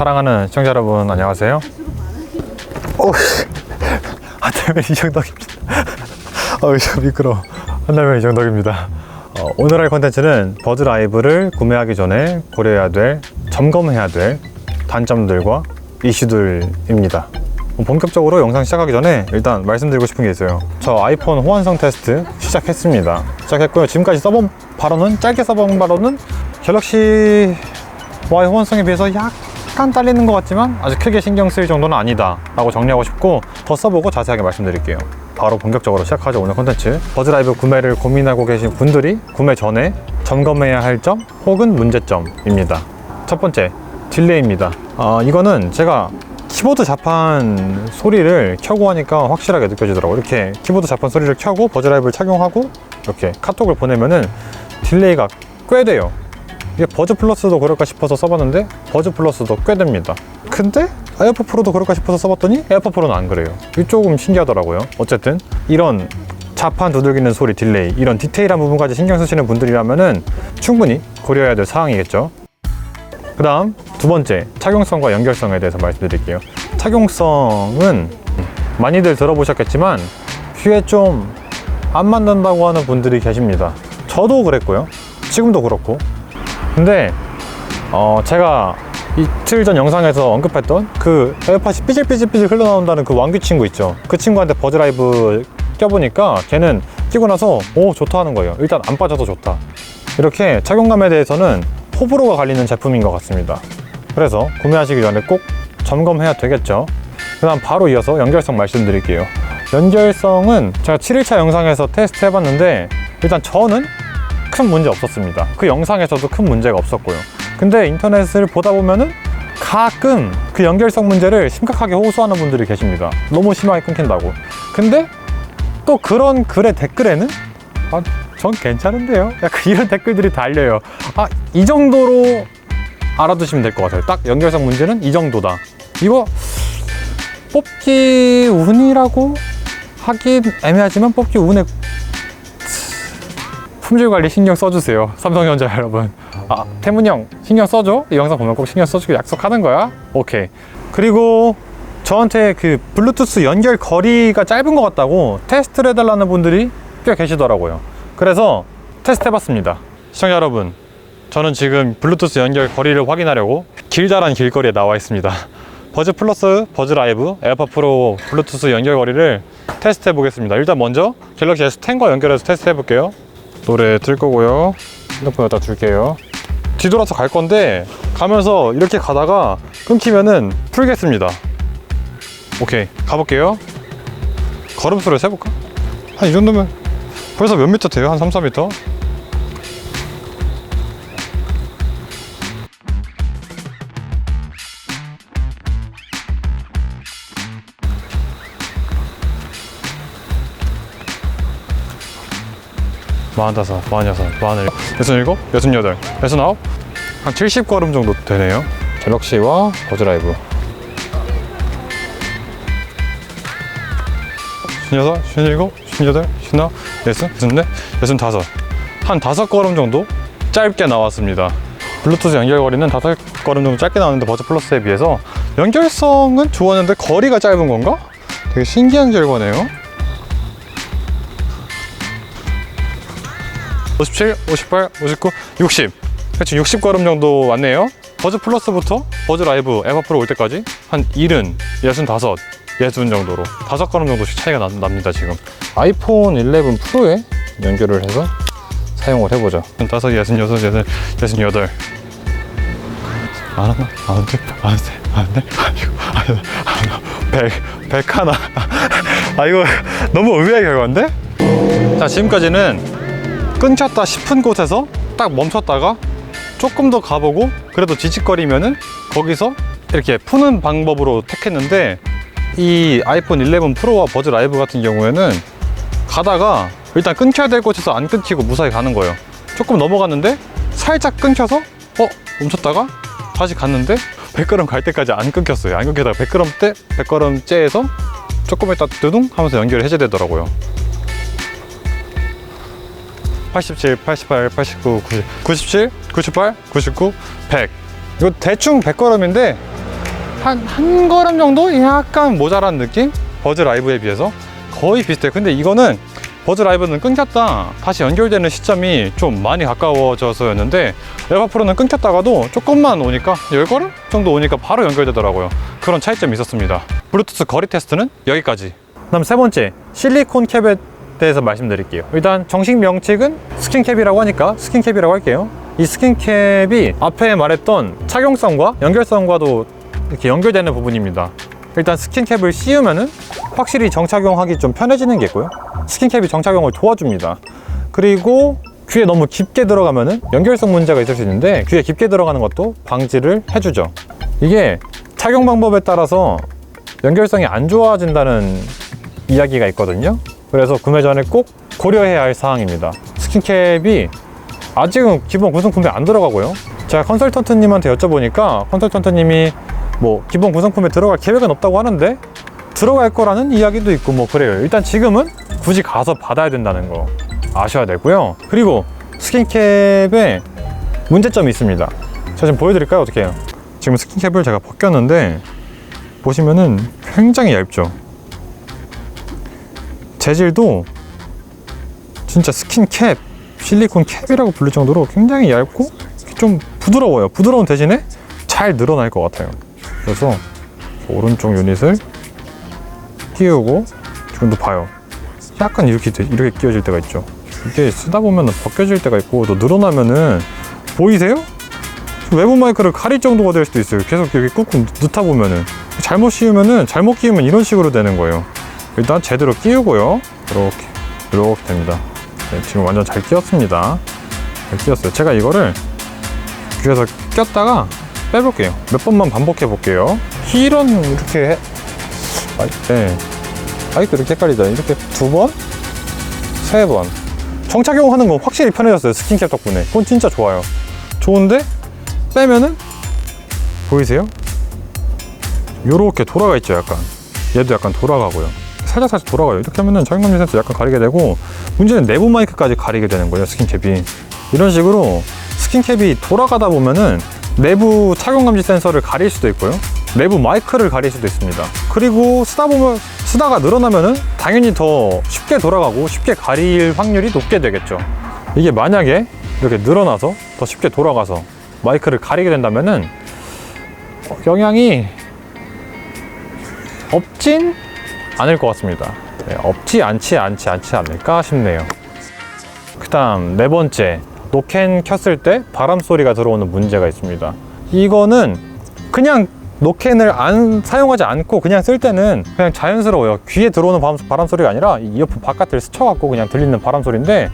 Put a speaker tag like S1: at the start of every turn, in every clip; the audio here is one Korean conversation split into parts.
S1: 사랑하는 시청자 여러분, 안녕하세요. 한달면 이정덕입니다. 좀 미끄러워. 한달면 이정덕입니다. 오늘 할 컨텐츠는 버즈 라이브를 구매하기 전에 고려해야 될, 점검해야 될 단점들과 이슈들입니다. 본격적으로 영상 시작하기 전에 일단 말씀드리고 싶은 게 있어요. 저 아이폰 호환성 테스트 시작했습니다. 시작했고요. 지금까지 써본 바로는, 짧게 써본 바로는 갤럭시 Y 호환성에 비해서 약간 딸리는 것 같지만 아직 크게 신경 쓸 정도는 아니다 라고 정리하고 싶고, 더 써보고 자세하게 말씀드릴게요. 바로 본격적으로 시작하죠. 오늘 콘텐츠, 버즈 라이브 구매를 고민하고 계신 분들이 구매 전에 점검해야 할 점 혹은 문제점입니다. 첫 번째, 딜레이입니다. 이거는 제가 키보드 자판 소리를 켜고 하니까 확실하게 느껴지더라고요. 이렇게 키보드 자판 소리를 켜고 버즈 라이브를 착용하고 이렇게 카톡을 보내면은 딜레이가 꽤 돼요. 이게 버즈 플러스도 그럴까 싶어서 써봤는데 버즈 플러스도 꽤 됩니다. 근데 에어팟 프로도 그럴까 싶어서 써봤더니 에어팟 프로는 안 그래요. 이게 조금 신기하더라고요. 어쨌든 이런 자판 두들기는 소리, 딜레이, 이런 디테일한 부분까지 신경 쓰시는 분들이라면은 충분히 고려해야 될 사항이겠죠. 그 다음 두 번째, 착용성과 연결성에 대해서 말씀드릴게요. 착용성은 많이들 들어보셨겠지만 귀에 좀 안 맞는다고 하는 분들이 계십니다. 저도 그랬고요. 지금도 그렇고. 근데 제가 이틀 전 영상에서 언급했던 그 에어팟이 삐질삐질 흘러나온다는 그 왕규 친구 있죠. 그 친구한테 버즈 라이브 껴보니까 걔는 끼고 나서 오, 좋다 하는 거예요. 일단 안 빠져도 좋다. 이렇게 착용감에 대해서는 호불호가 갈리는 제품인 것 같습니다. 그래서 구매하시기 전에 꼭 점검해야 되겠죠. 그 다음 바로 이어서 연결성 말씀드릴게요. 연결성은 제가 7일차 영상에서 테스트 해봤는데 일단 저는 큰 문제 없었습니다. 그 영상에서도 큰 문제가 없었고요. 근데 인터넷을 보다 보면은 가끔 그 연결성 문제를 심각하게 호소하는 분들이 계십니다. 너무 심하게 끊긴다고. 근데 또 그런 글의 댓글에는 전 괜찮은데요? 약간 이런 댓글들이 달려요. 이 정도로 알아두시면 될 것 같아요. 딱 연결성 문제는 이 정도다. 이거 뽑기 운이라고 하긴 애매하지만 뽑기 운에 품질 관리 신경 써주세요. 삼성전자 여러분. 태문이 형 신경 써줘? 이 영상 보면 꼭 신경 써주고 약속하는 거야? 오케이. 그리고 저한테 그 블루투스 연결 거리가 짧은 것 같다고 테스트를 해달라는 분들이 꽤 계시더라고요. 그래서 테스트 해봤습니다. 시청자 여러분, 저는 지금 블루투스 연결 거리를 확인하려고 길다란 길거리에 나와 있습니다. 버즈 플러스, 버즈 라이브, 에어팟 프로 블루투스 연결 거리를 테스트 해보겠습니다. 일단 먼저 갤럭시 S10과 연결해서 테스트 해볼게요. 노래 틀 거고요. 핸드폰 여기다 둘게요. 뒤돌아서 갈 건데 가면서 이렇게 가다가 끊기면은 풀겠습니다. 오케이, 가볼게요. 걸음수를 세볼까? 한 이 정도면 벌써 몇 미터 돼요? 한 3, 4미터? 마흔다섯, 마흔여섯, 마흔일곱, 여순일곱, 여순여덟, 여순아홉, 한 70걸음 정도 되네요. 갤럭시와 버즈 라이브. 56, 57, 58, 59, 60, 64, 65. 한 5걸음 정도 짧게 나왔습니다. 블루투스 연결거리는 5걸음 정도 짧게 나왔는데 버즈 플러스에 비해서 연결성은 좋았는데 거리가 짧은 건가? 되게 신기한 결과네요. 57, 58, 59, 60. 대충 60걸음 정도 왔네요. 버즈 플러스부터 버즈 라이브, 에어팟 프로 올 때까지 한 70, 65, 60 정도로 5걸음 정도씩 차이가 납니다. 지금 아이폰 11 프로에 연결을 해서 사용을 해보죠. 5, 66, 68. 많았나? 100 하나. 이거 너무 의외의 결과인데? 자, 지금까지는 끊겼다 싶은 곳에서 딱 멈췄다가 조금 더 가보고 그래도 지직거리면은 거기서 이렇게 푸는 방법으로 택했는데, 이 아이폰 11 프로와 버즈 라이브 같은 경우에는 가다가 일단 끊겨야 될 곳에서 안 끊기고 무사히 가는 거예요. 조금 넘어갔는데 살짝 끊겨서 멈췄다가 다시 갔는데 100걸음 갈 때까지 안 끊겼어요. 안 끊기다가 100걸음째에서 조금 있다 두둥 하면서 연결이 해제되더라고요. 87, 88, 89, 90, 97, 98, 99, 100. 이거 대충 100걸음인데 한 걸음 정도 약간 모자란 느낌? 버즈 라이브에 비해서 거의 비슷해요. 근데 이거는 버즈 라이브는 끊겼다 다시 연결되는 시점이 좀 많이 가까워져서였는데, 에어팟 프로는 끊겼다가도 조금만 오니까 10걸음 정도 오니까 바로 연결되더라고요. 그런 차이점이 있었습니다. 블루투스 거리 테스트는 여기까지. 그다음 세 번째, 실리콘 캡에 대해서 말씀드릴게요. 일단 정식 명칭은 스킨캡이라고 하니까 스킨캡이라고 할게요. 이 스킨캡이 앞에 말했던 착용성과 연결성과도 이렇게 연결되는 부분입니다. 일단 스킨캡을 씌우면은 확실히 정착용하기 좀 편해지는 게 있고요. 스킨캡이 정착용을 도와줍니다. 그리고 귀에 너무 깊게 들어가면은 연결성 문제가 있을 수 있는데, 귀에 깊게 들어가는 것도 방지를 해주죠. 이게 착용 방법에 따라서 연결성이 안 좋아진다는 이야기가 있거든요. 그래서 구매 전에 꼭 고려해야 할 사항입니다. 스킨캡이 아직은 기본 구성품에 안 들어가고요. 제가 컨설턴트님한테 여쭤보니까 컨설턴트님이 뭐 기본 구성품에 들어갈 계획은 없다고 하는데 들어갈 거라는 이야기도 있고 뭐 그래요. 일단 지금은 굳이 가서 받아야 된다는 거 아셔야 되고요. 그리고 스킨캡에 문제점이 있습니다. 제가 지금 보여드릴까요? 어떻게 해요? 지금 스킨캡을 제가 벗겼는데 보시면은 굉장히 얇죠. 재질도 진짜 스킨캡, 실리콘 캡이라고 부를 정도로 굉장히 얇고 좀 부드러워요. 부드러운 대신에 잘 늘어날 것 같아요. 그래서 오른쪽 유닛을 끼우고 지금도 봐요. 약간 이렇게 끼워질 때가 있죠. 이게 쓰다 보면 벗겨질 때가 있고 또 늘어나면은 보이세요? 외부 마이크를 가릴 정도가 될 수도 있어요. 계속 이렇게 꾹꾹 넣다 보면은 잘못 씌우면은 잘못 끼우면 이런 식으로 되는 거예요. 일단 제대로 끼우고요. 이렇게 됩니다. 네, 지금 완전 잘 끼웠습니다. 잘 끼웠어요. 제가 이거를 귀에서 꼈다가 빼볼게요. 몇 번만 반복해 볼게요. 힐은 이렇게 아이고 이렇게 헷갈리다. 이렇게 2번, 3번. 정착용 하는 건 확실히 편해졌어요. 스킨캡 덕분에. 그건 진짜 좋아요. 좋은데 빼면은 보이세요? 요렇게 돌아가 있죠. 약간 얘도 약간 돌아가고요. 살짝 돌아가요. 이렇게 하면은 착용감지 센서 약간 가리게 되고, 문제는 내부 마이크까지 가리게 되는 거예요. 스킨캡이 이런 식으로 스킨캡이 돌아가다 보면은 내부 착용감지 센서를 가릴 수도 있고요, 내부 마이크를 가릴 수도 있습니다. 그리고 쓰다가 늘어나면은 당연히 더 쉽게 돌아가고 쉽게 가릴 확률이 높게 되겠죠. 이게 만약에 이렇게 늘어나서 더 쉽게 돌아가서 마이크를 가리게 된다면은 영향이 없진 않을 것 같습니다. 네, 없지 않지 않을까 싶네요. 그 다음 네 번째, 노캔 켰을 때 바람 소리가 들어오는 문제가 있습니다. 이거는 그냥 노캔을 사용하지 않고 그냥 쓸 때는 그냥 자연스러워요. 귀에 들어오는 바람 소리가 아니라 이어폰 바깥을 스쳐갖고 그냥 들리는 바람 소리인데,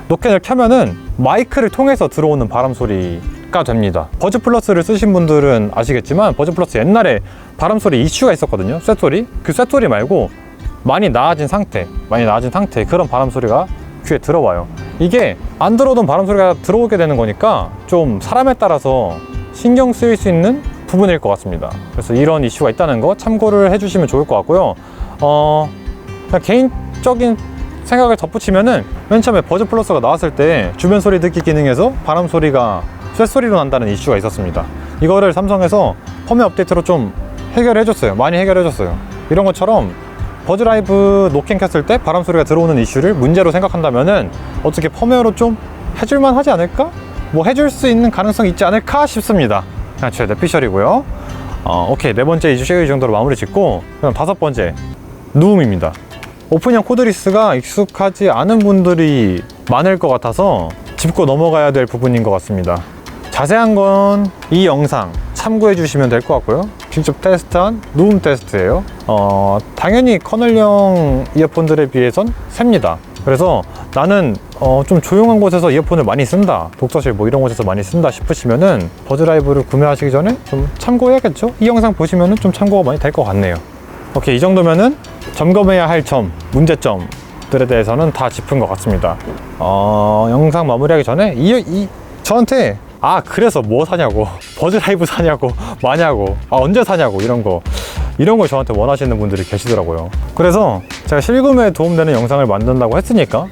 S1: 노캔을 켜면은 마이크를 통해서 들어오는 바람 소리가 됩니다. 버즈 플러스를 쓰신 분들은 아시겠지만 버즈 플러스 옛날에 바람 소리 이슈가 있었거든요. 쇳소리. 그 쇳소리 말고 많이 나아진 상태 그런 바람 소리가 귀에 들어와요. 이게 안 들어오던 바람 소리가 들어오게 되는 거니까 좀 사람에 따라서 신경 쓰일 수 있는 부분일 것 같습니다. 그래서 이런 이슈가 있다는 거 참고를 해주시면 좋을 것 같고요. 그냥 개인적인 생각을 덧붙이면은 맨 처음에 버즈 플러스가 나왔을 때 주변 소리 듣기 기능에서 바람 소리가 쇳소리로 난다는 이슈가 있었습니다. 이거를 삼성에서 펌웨어 업데이트로 좀 해결해줬어요. 많이 해결해줬어요. 이런 것처럼 버즈 라이브 노캔 켰을 때 바람 소리가 들어오는 이슈를 문제로 생각한다면은 어떻게 펌웨어로 좀 해줄만 하지 않을까? 뭐 해줄 수 있는 가능성이 있지 않을까 싶습니다. 그냥 제 뇌피셜이고요. 오케이, 네 번째 이슈 이 정도로 마무리 짓고, 그럼 다섯 번째, 누움입니다. 오픈형 코드리스가 익숙하지 않은 분들이 많을 것 같아서 짚고 넘어가야 될 부분인 것 같습니다. 자세한 건 이 영상 참고해 주시면 될 것 같고요. 직접 테스트한 누움 테스트예요. 당연히 커널형 이어폰들에 비해선 셉니다. 그래서 나는 좀 조용한 곳에서 이어폰을 많이 쓴다, 독서실 뭐 이런 곳에서 많이 쓴다 싶으시면은 버즈 라이브를 구매하시기 전에 좀 참고해야겠죠. 이 영상 보시면은 좀 참고가 많이 될 것 같네요. 오케이, 이 정도면은 점검해야 할 점, 문제점들에 대해서는 다 짚은 것 같습니다. 영상 마무리하기 전에 저한테 그래서 뭐 사냐고, 버즈 라이브 사냐고, 마냐고, 언제 사냐고, 이런 거 저한테 원하시는 분들이 계시더라고요. 그래서 제가 실구매에 도움되는 영상을 만든다고 했으니까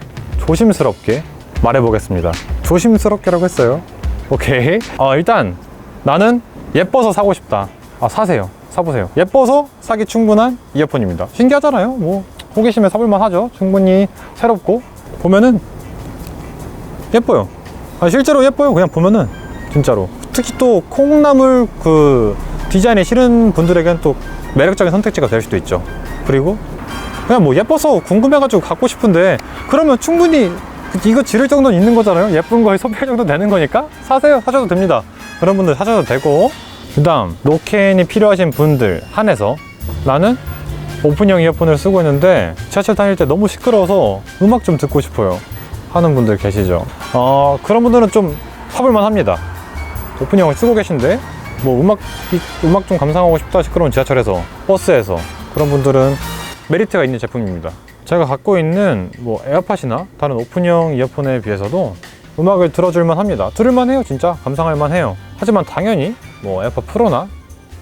S1: 조심스럽게 말해보겠습니다. 조심스럽게라고 했어요. 오케이. 일단 나는 예뻐서 사고 싶다. 사세요. 사보세요. 예뻐서 사기 충분한 이어폰입니다. 신기하잖아요. 뭐 호기심에 사볼만 하죠. 충분히 새롭고 보면은 예뻐요. 실제로 예뻐요. 그냥 보면은 진짜로. 특히 또 콩나물 그 디자인이 싫은 분들에겐 또 매력적인 선택지가 될 수도 있죠. 그리고 그냥 뭐 예뻐서 궁금해가지고 갖고 싶은데 그러면 충분히 이거 지를 정도는 있는 거잖아요. 예쁜 거에 소비할 정도 되는 거니까 사세요. 사셔도 됩니다. 그런 분들 사셔도 되고, 그 다음 노캔이 필요하신 분들 한해서 나는 오픈형 이어폰을 쓰고 있는데 지하철 다닐 때 너무 시끄러워서 음악 좀 듣고 싶어요 하는 분들 계시죠. 그런 분들은 좀 사볼만 합니다. 오픈형을 쓰고 계신데 뭐 음악 좀 감상하고 싶다, 시끄러운 지하철에서, 버스에서, 그런 분들은 메리트가 있는 제품입니다. 제가 갖고 있는 뭐 에어팟이나 다른 오픈형 이어폰에 비해서도 음악을 들어줄만 합니다. 들을만 해요. 진짜 감상할만 해요. 하지만 당연히 뭐 에어팟 프로나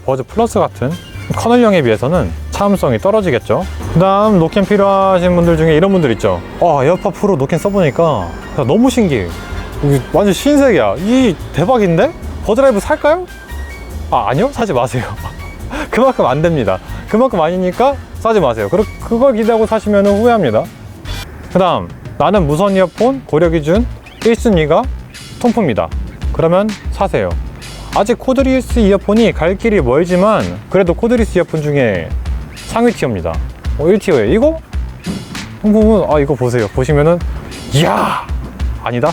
S1: 버즈 플러스 같은 커널형에 비해서는 차음성이 떨어지겠죠. 그 다음 노캔 필요하신 분들 중에 이런 분들 있죠. 에어팟 프로 노캔 써보니까 너무 신기해. 완전 신세계야. 이 대박인데? 버즈라이브 살까요? 아니요, 사지 마세요. 그만큼 안 됩니다. 그만큼 아니니까 사지 마세요. 그걸 기대하고 사시면 후회합니다. 그 다음, 나는 무선 이어폰 고려 기준 1순위가 통프입니다. 그러면 사세요. 아직 코드리스 이어폰이 갈 길이 멀지만 그래도 코드리스 이어폰 중에 상위 티어입니다. 1티어에 이거? 통풍은 이거 보세요. 보시면은 이야! 아니다?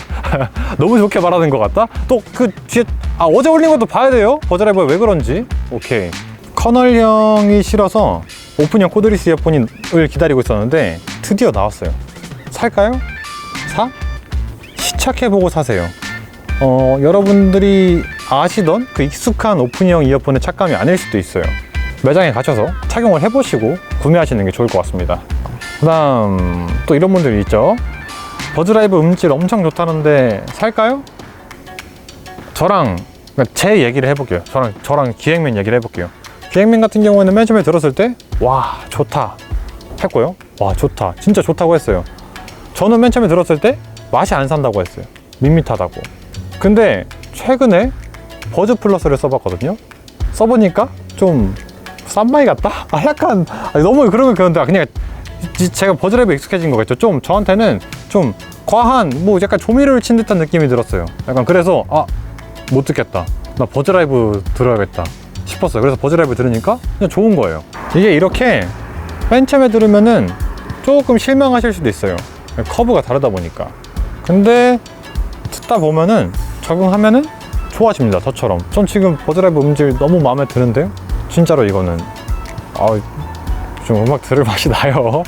S1: 너무 좋게 말하는 것 같다? 또 그 뒤에 어제 올린 것도 봐야 돼요. 버즈라이브가 왜 그런지. 오케이. 커널형이 싫어서 오픈형 코드리스 이어폰을 기다리고 있었는데 드디어 나왔어요. 살까요? 시착해보고 사세요. 여러분들이 아시던 그 익숙한 오픈형 이어폰의 착감이 아닐 수도 있어요. 매장에 가셔서 착용을 해보시고 구매하시는 게 좋을 것 같습니다. 그 다음 또 이런 분들이 있죠. 버즈라이브 음질 엄청 좋다는데 살까요? 제 얘기를 해볼게요. 저랑 기획맨 얘기를 해볼게요. 기획맨 같은 경우에는 맨 처음에 들었을 때 와 좋다 했고요. 와 좋다, 진짜 좋다고 했어요. 저는 맨 처음에 들었을 때 맛이 안 산다고 했어요. 밋밋하다고. 근데 최근에 버즈 플러스를 써봤거든요. 써보니까 좀 싼마이 같다? 약간 너무 그런데 그냥 제가 버즈라이브에 익숙해진 거겠죠. 좀 저한테는 좀 과한 뭐 약간 조미료를 친 듯한 느낌이 들었어요. 약간 그래서 못 듣겠다, 나 버즈라이브 들어야겠다 싶었어요. 그래서 버즈라이브 들으니까 그냥 좋은 거예요. 이게 이렇게 맨 처음에 들으면은 조금 실망하실 수도 있어요. 커브가 다르다 보니까. 근데 듣다 보면은 적응하면은 좋아집니다. 저처럼. 전 지금 버즈라이브 음질 너무 마음에 드는데요. 진짜로 이거는 좀 음악 들을 맛이 나요.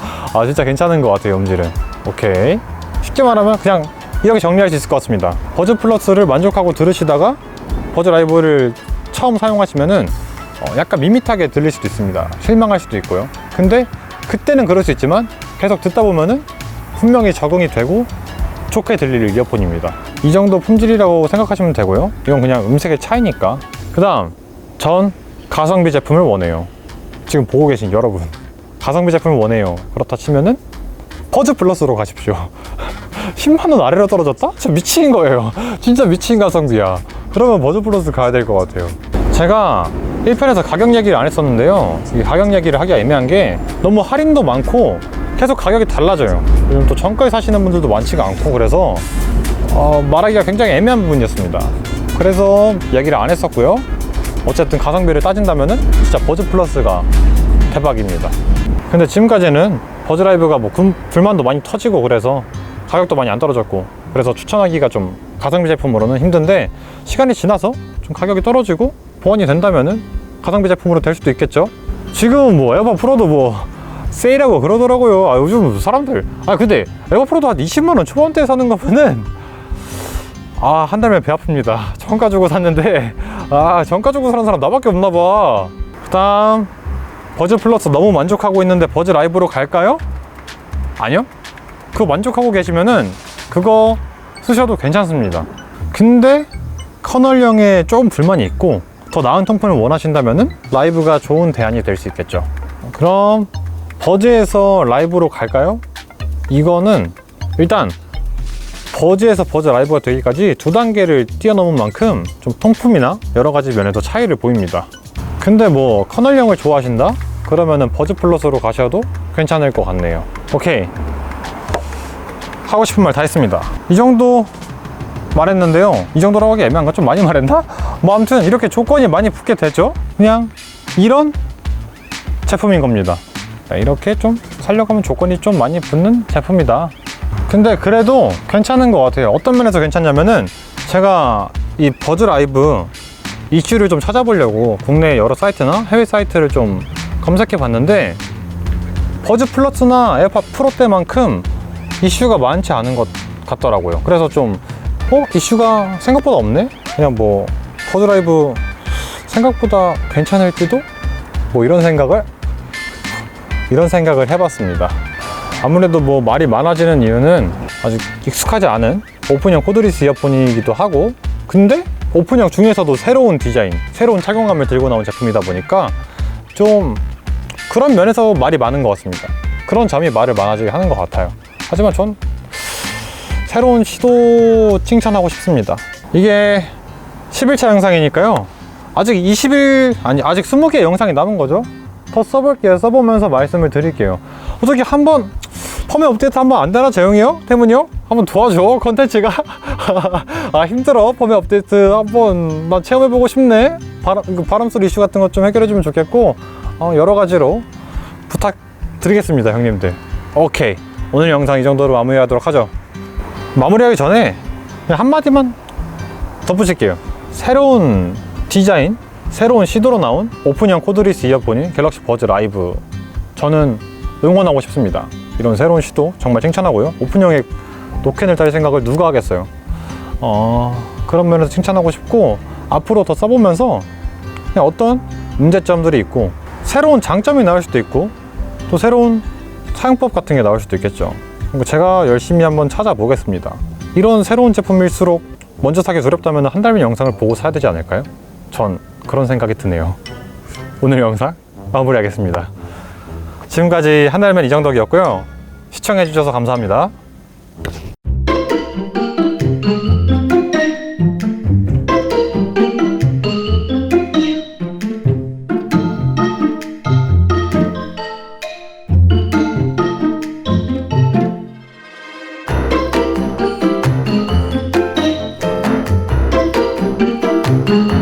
S1: 진짜 괜찮은 것 같아요. 음질은. 오케이. 쉽게 말하면 그냥 이렇게 정리할 수 있을 것 같습니다. 버즈 플러스를 만족하고 들으시다가 버즈 라이브를 처음 사용하시면은 약간 밋밋하게 들릴 수도 있습니다. 실망할 수도 있고요. 근데 그때는 그럴 수 있지만 계속 듣다 보면은 분명히 적응이 되고 좋게 들릴 이어폰입니다. 이 정도 품질이라고 생각하시면 되고요. 이건 그냥 음색의 차이니까. 그 다음, 전 가성비 제품을 원해요. 지금 보고 계신 여러분, 가성비 제품을 원해요. 그렇다 치면은 버즈 플러스로 가십시오. 10만원 아래로 떨어졌다? 진짜 미친 거예요. 진짜 미친 가성비야. 그러면 버즈 플러스 가야 될 것 같아요. 제가 1편에서 가격 얘기를 안 했었는데요. 이 가격 얘기를 하기가 애매한 게 너무 할인도 많고 계속 가격이 달라져요. 요즘 또 정가에 사시는 분들도 많지가 않고 그래서 말하기가 굉장히 애매한 부분이었습니다. 그래서 얘기를 안 했었고요. 어쨌든 가성비를 따진다면은 진짜 버즈 플러스가 대박입니다. 근데 지금까지는 버즈라이브가 뭐 불만도 많이 터지고 그래서 가격도 많이 안 떨어졌고 그래서 추천하기가 좀 가성비 제품으로는 힘든데, 시간이 지나서 좀 가격이 떨어지고 보완이 된다면은 가성비 제품으로 될 수도 있겠죠. 지금 뭐 에어팟 프로도 뭐 세일하고 그러더라고요. 요즘 사람들 근데 에어팟 프로도 한 20만원 초반대에 사는 거면은 한 달면 배 아픕니다. 정가 주고 샀는데 정가 주고 사는 사람 나밖에 없나 봐. 그 다음, 버즈 플러스 너무 만족하고 있는데 버즈 라이브로 갈까요? 아니요. 그거 만족하고 계시면은 그거 쓰셔도 괜찮습니다. 근데 커널형에 조금 불만이 있고 더 나은 통풍을 원하신다면은 라이브가 좋은 대안이 될 수 있겠죠. 그럼 버즈에서 라이브로 갈까요? 이거는 일단 버즈에서 버즈 라이브가 되기까지 2단계를 뛰어넘은 만큼 좀 통품이나 여러 가지 면에도 차이를 보입니다. 근데 뭐 커널형을 좋아하신다? 그러면은 버즈 플러스로 가셔도 괜찮을 것 같네요. 오케이, 하고 싶은 말 다 했습니다. 이 정도 말했는데요. 이 정도라고 하기 애매한가? 좀 많이 말했나? 뭐 아무튼 이렇게 조건이 많이 붙게 되죠. 그냥 이런 제품인 겁니다. 이렇게 좀 살려고 하면 조건이 좀 많이 붙는 제품이다. 근데 그래도 괜찮은 것 같아요. 어떤 면에서 괜찮냐면은 제가 이 버즈 라이브 이슈를 좀 찾아보려고 국내 여러 사이트나 해외 사이트를 좀 검색해 봤는데 버즈 플러스나 에어팟 프로 때만큼 이슈가 많지 않은 것 같더라고요. 그래서 좀 이슈가 생각보다 없네? 그냥 뭐 버즈 라이브 생각보다 괜찮을지도? 뭐 이런 생각을 해봤습니다. 아무래도 뭐 말이 많아지는 이유는 아직 익숙하지 않은 오픈형 코드리스 이어폰이기도 하고, 근데 오픈형 중에서도 새로운 디자인, 새로운 착용감을 들고 나온 제품이다 보니까 좀 그런 면에서 말이 많은 것 같습니다. 그런 점이 말을 많아지게 하는 것 같아요. 하지만 전 새로운 시도 칭찬하고 싶습니다. 이게 10일차 영상이니까요. 아직 20개 영상이 남은 거죠. 더 써볼게요. 써보면서 말씀을 드릴게요. 어떻게 한번 펌웨어 업데이트 한번 안 되나, 재영이 형? 태문이 형? 한번 도와줘, 컨텐츠가. 아, 힘들어. 펌웨어 업데이트 한번 나 체험해보고 싶네. 바람소리 이슈 같은 것 좀 해결해주면 좋겠고, 여러 가지로 부탁드리겠습니다, 형님들. 오케이, 오늘 영상 이 정도로 마무리하도록 하죠. 마무리하기 전에 그냥 한마디만 덧붙일게요. 새로운 디자인, 새로운 시도로 나온 오픈형 코드리스 이어폰인 갤럭시 버즈 라이브, 저는 응원하고 싶습니다. 이런 새로운 시도 정말 칭찬하고요. 오픈형에 노캔을 달 생각을 누가 하겠어요. 그런 면에서 칭찬하고 싶고, 앞으로 더 써보면서 그냥 어떤 문제점들이 있고 새로운 장점이 나올 수도 있고 또 새로운 사용법 같은 게 나올 수도 있겠죠. 제가 열심히 한번 찾아보겠습니다. 이런 새로운 제품일수록 먼저 사기 두렵다면 한 달면 영상을 보고 사야 되지 않을까요? 전 그런 생각이 드네요. 오늘 영상 마무리하겠습니다. 지금까지 한 달면 이정덕이었고요. 시청해주셔서 감사합니다.